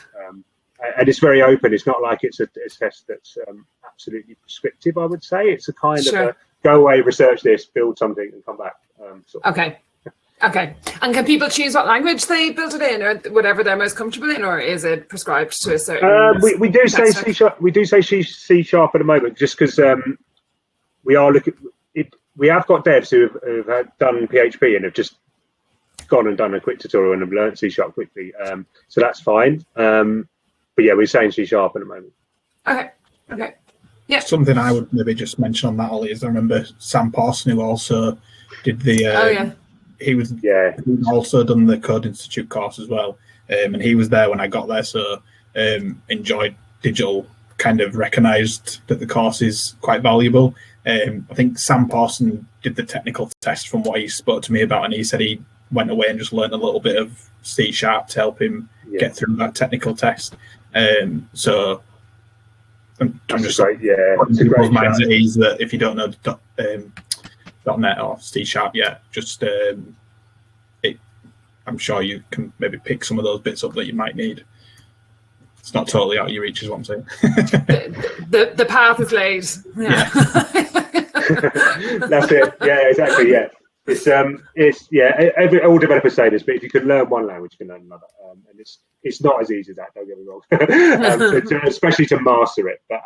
And it's very open. It's not like it's a test that's absolutely prescriptive, I would say. It's a kind of a go away, research this, build something, and come back. Okay. And can people choose what language they build it in, or whatever they're most comfortable in, or is it prescribed to a certain? We do say C#. We do say C# at the moment, just because we are looking. We have got devs who have done PHP and have just gone and done a quick tutorial and have learned C# quickly. So that's fine. But yeah, we're saying C# at the moment. Okay. Yeah. Something I would maybe just mention on that, Ollie, is I remember Sam Parson, who also did the. He'd also done the Code Institute course as well, and he was there when I got there. So Enjoy Digital kind of recognised that the course is quite valuable. I think Sam Parson did the technical test from what he spoke to me about, and he said he went away and just learned a little bit of C# to help him get through that technical test. So I'm just great. Yeah, it's a great minds at ease that if you don't know .NET or C# yet, just I'm sure you can maybe pick some of those bits up that you might need. It's not totally out of your reach, is what I'm saying. the path is laid. Yeah. That's it. Yeah, exactly. Yeah. all developers say this, but if you can learn one language, you can learn another, and it's not as easy as that. Don't get me wrong, especially to master it. But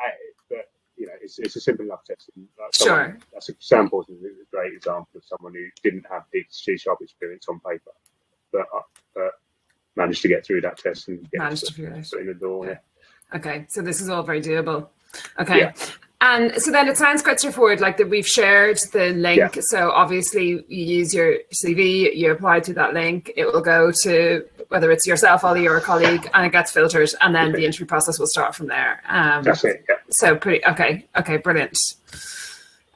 it's a simple enough test. Sure. That's Sam Paulson is a great example of someone who didn't have the C# experience on paper, but managed to get through that test and get in the door. Yeah. Okay, so this is all very doable. Okay. Yeah. And so then it sounds quite straightforward, like that we've shared the link. Yeah. So obviously you use your CV, you apply to that link, it will go to whether it's yourself, Ollie, or a colleague, and it gets filtered, and then the interview process will start from there. That's it, yeah. So okay, brilliant.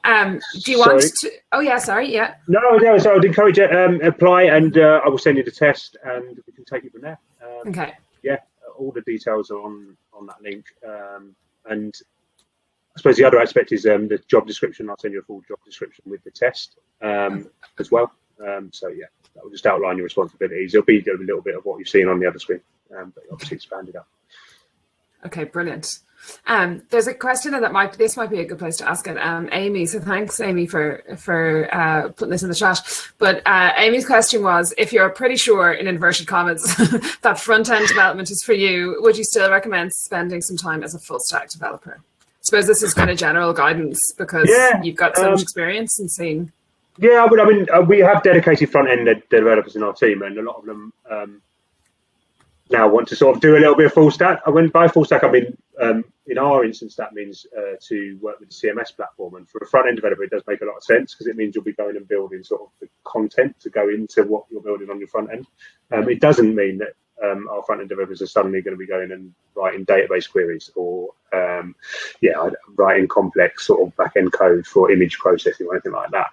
Do you want to? Oh yeah, sorry, yeah. No. So I'd encourage you apply, and I will send you the test, and we can take it from there. Okay. Yeah, all the details are on that link, and I suppose the other aspect is the job description. I'll send you a full job description with the test as well. So yeah, that will just outline your responsibilities. There'll be a little bit of what you've seen on the other screen, but obviously expanded up. Okay, brilliant. There's a question that this might be a good place to ask it, Amy. So thanks, Amy, for putting this in the chat. But Amy's question was, if you're pretty sure, in inverted commas, that front-end development is for you, would you still recommend spending some time as a full-stack developer? I suppose this is kind of general guidance because you've got so much experience and seen. Yeah, I mean, we have dedicated front-end developers in our team, and a lot of them now want to sort of do a little bit of full stack. By full stack, I mean, in our instance, that means to work with the CMS platform. And for a front-end developer, it does make a lot of sense because it means you'll be going and building sort of the content to go into what you're building on your front end. It doesn't mean that our front-end developers are suddenly going to be going and writing database queries or writing complex sort of back-end code for image processing or anything like that.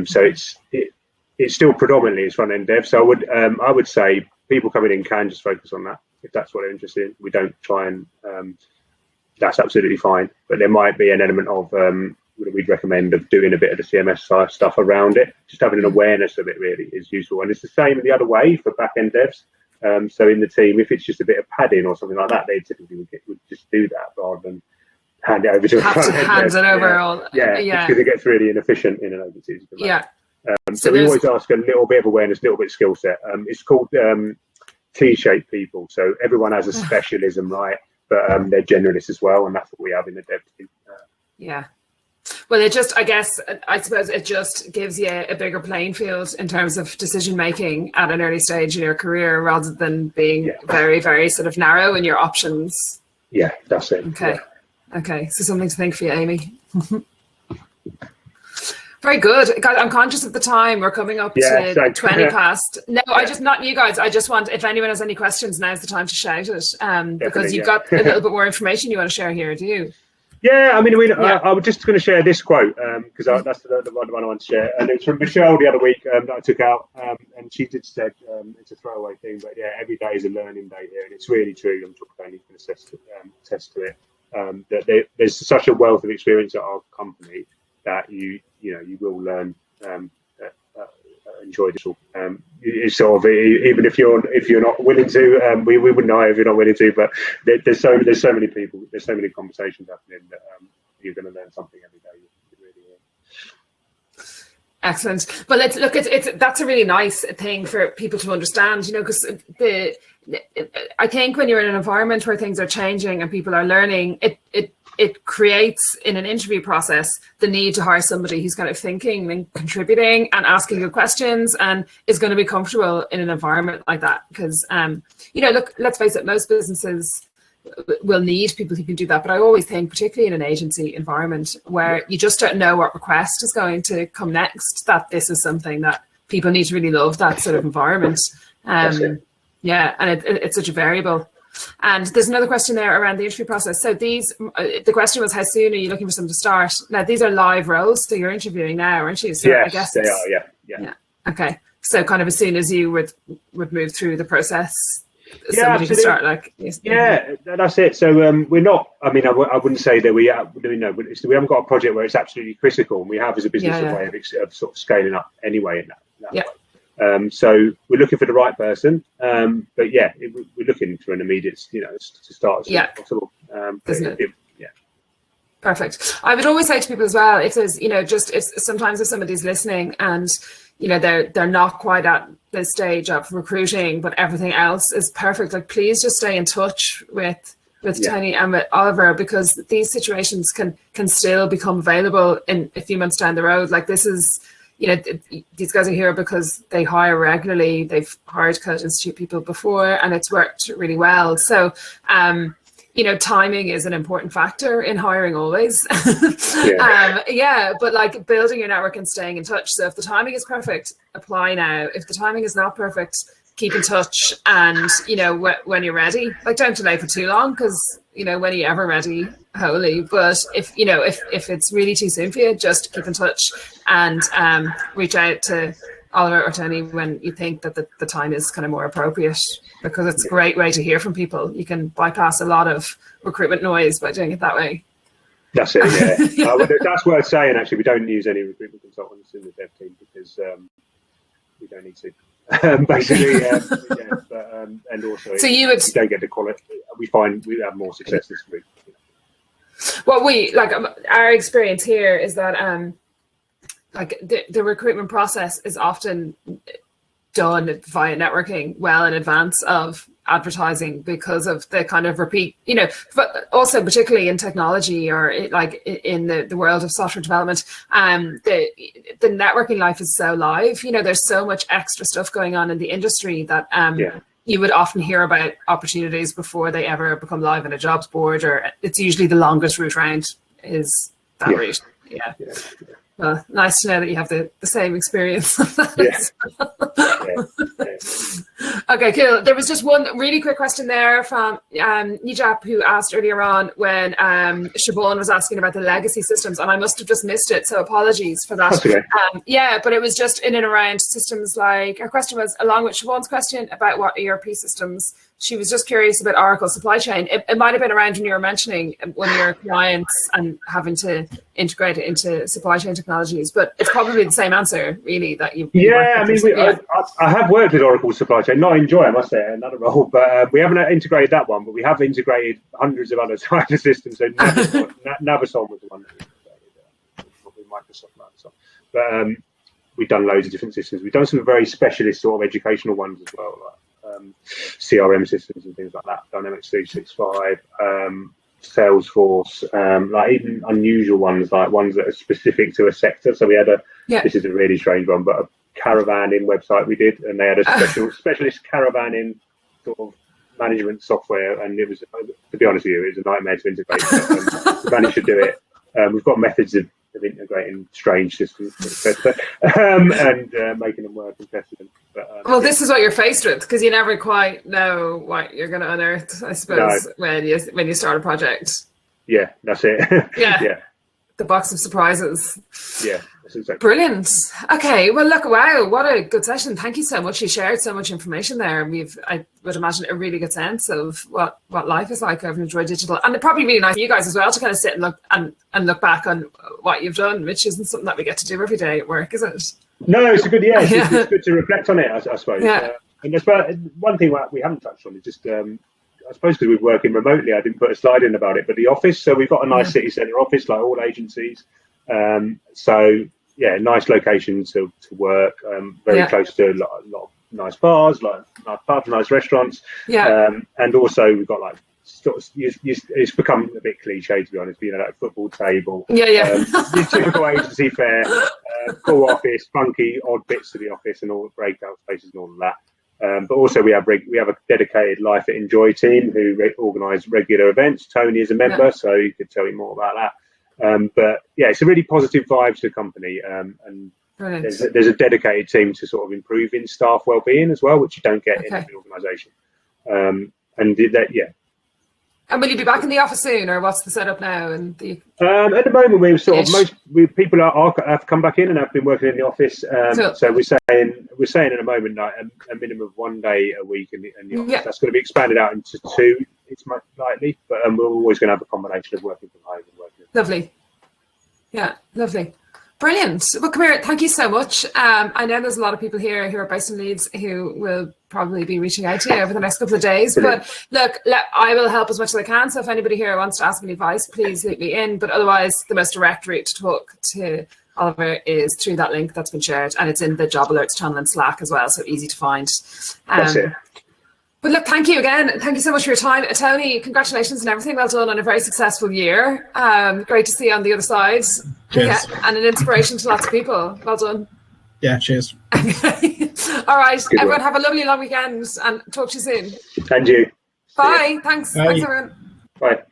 So it's still predominantly front-end dev. So I would say people coming in can just focus on that if that's what they're interested in. We don't try and that's absolutely fine. But there might be an element of we'd recommend of doing a bit of the CMS stuff around it. Just having an awareness of it really is useful. And it's the same the other way for back-end devs. So in the team, if it's just a bit of padding or something like that, they typically would just do that rather than hand it over to a front-end dev. Because it gets really inefficient in an agency. Yeah. So we always ask a little bit of awareness, a little bit of skill set. It's called T-shaped people. So everyone has a specialism, right? But they're generalists as well, and that's what we have in the dev team. Yeah. Well, I suppose it just gives you a bigger playing field in terms of decision making at an early stage in your career, rather than being very, very sort of narrow in your options. Yeah, that's it. Okay. Yeah. Okay. So something to think for you, Amy. Very good. God, I'm conscious of the time. We're coming up to 20 past. No, not you guys. I just want, if anyone has any questions, now's the time to shout it. Because you've got a little bit more information you want to share here, do you? Yeah, I mean, I was just going to share this quote because that's the one I want to share. And it's from Michelle the other week that I took out. And she did said, it's a throwaway thing, but yeah, every day is a learning day here. And it's really true. I'm sure Tony can attest to it. That there's such a wealth of experience at our company that you will learn, enjoy this. It's sort of, even if you're not willing to, we wouldn't know if you're not willing to, but there's so many people, there's so many conversations happening that you're going to learn something every day. Excellent. Well, let's look at that's a really nice thing for people to understand, because I think when you're in an environment where things are changing and people are learning, it creates in an interview process the need to hire somebody who's kind of thinking and contributing and asking good questions and is going to be comfortable in an environment like that. Because, look, let's face it, most businesses will need people who can do that. But I always think, particularly in an agency environment where you just don't know what request is going to come next, that this is something that people need to really love, that sort of environment. And it's such a variable. And there's another question there around the interview process. So the question was, how soon are you looking for someone to start? Now, these are live roles, so you're interviewing now, aren't you? So yes, I guess they are, yeah. Okay. So kind of as soon as you would move through the process, somebody absolutely. can start like... Yeah, that's it. So we're not, I wouldn't say that we haven't got a project where it's absolutely critical, and we have as a business a way of sort of scaling up anyway in that way. So we're looking for the right person, but we're looking for an immediate, to start as soon as possible. Perfect. I would always say to people as well, if there's, if sometimes if somebody's listening and they're not quite at the stage of recruiting, but everything else is perfect. Like, please just stay in touch with Tony and with Oliver, because these situations can still become available in a few months down the road. Like, this is, these guys are here because they hire regularly. They've hired Code Institute people before, and it's worked really well. So, timing is an important factor in hiring always. But like, building your network and staying in touch. So if the timing is perfect, apply now. If the timing is not perfect, keep in touch. And, when you're ready, like, don't delay for too long, because, when are you ever ready? Holy. But if it's really too soon for you, just keep in touch and reach out to Oliver or Tony when you think that the time is kind of more appropriate, because it's a great way to hear from people. You can bypass a lot of recruitment noise by doing it that way. That's it, yeah. That's worth saying, actually. We don't use any recruitment consultants in the dev team because we don't need to. Basically, and also, so you don't get the quality. We find we have more success this week. Well, our experience here is that the recruitment process is often done via networking well in advance of advertising, because of the kind of repeat, but also particularly in technology or in the world of software development, the networking life is so live. There's so much extra stuff going on in the industry that you would often hear about opportunities before they ever become live on a jobs board, or it's usually the longest route round is that route. Yeah. Well, nice to know that you have the same experience. Okay, cool. There was just one really quick question there from Nijap, who asked earlier on when Siobhan was asking about the legacy systems, and I must have just missed it, so apologies for that. Okay. But it was just in and around systems. Like, her question was along with Siobhan's question about what ERP systems. She was just curious about Oracle supply chain. It might have been around when you were mentioning one of your clients and having to integrate it into supply chain technologies, but it's probably the same answer, really, that you. I have worked with Oracle supply chain. Not enjoy, I must say, another role, but we haven't integrated that one. But we have integrated hundreds of other types of systems. So Navisom was the one that we integrated, probably Microsoft Navisom. But we've done loads of different systems. We've done some very specialist sort of educational ones as well, like CRM systems and things like that, Dynamics 365, Salesforce, like even unusual ones, like ones that are specific to a sector. So we had this is a really strange one, but a caravanning website we did, and they had a specialist caravanning sort of management software, and it was, to be honest with you, it was a nightmare to integrate. But, we managed to do it. We've got methods of integrating strange systems, and making them work and testing them. But, this is what you're faced with, because you never quite know what you're going to unearth, I suppose, when you start a project. Yeah, that's it. Yeah. The box of surprises. Yeah, that's exactly. Brilliant. Okay, well, look, wow, what a good session. Thank you so much. You shared so much information there. I would imagine, a really good sense of what life is like over Enjoy Digital, and probably really nice for you guys as well to kind of sit and look back on what you've done, which isn't something that we get to do every day at work, is it? No, it's a good. Yeah, it's good to reflect on it, I suppose. Yeah. And that's one thing we haven't touched on is just. I suppose because we're working remotely, I didn't put a slide in about it, but the office. So we've got a nice city centre office, like all agencies. So yeah, nice location to work. Very close to a lot of nice bars, like nice pubs, nice restaurants. Yeah. And also we've got like it's become a bit cliche, to be honest. But, like football table. Yeah. Your typical agency fare, full office, funky odd bits to the office, and all the breakout spaces and all of that. But also we have a dedicated Life at Enjoy team who organise regular events. Tony is a member, so you could tell you more about that. But yeah, it's a really positive vibe to the company, and there's a dedicated team to sort of improving staff wellbeing as well, which you don't get in every organisation. And will you be back in the office soon, or what's the setup now? At the moment, we're sort of people have come back in and have been working in the office. So we're saying at the moment like a minimum of 1 day a week in the office. Yeah. That's going to be expanded out into 2. It's most likely, but we're always going to have a combination of working from home and working. Lovely. Yeah, lovely. Brilliant. Well, come here. Thank you so much. I know there's a lot of people here who are based in Leeds who will probably be reaching out to you over the next couple of days. But look, I will help as much as I can. So if anybody here wants to ask me advice, please loop me in. But otherwise, the most direct route to talk to Oliver, is through that link that's been shared, and it's in the Job Alerts channel in Slack as well, so easy to find. That's it. But look, thank you again. Thank you so much for your time. Tony, congratulations and everything. Well done on a very successful year. Great to see you on the other side. Cheers. And an inspiration to lots of people. Well done. Yeah, cheers. All right, Good everyone, work. have a lovely long weekend and talk to you soon. And you. Bye. Thanks. Bye. Thanks, everyone. Bye.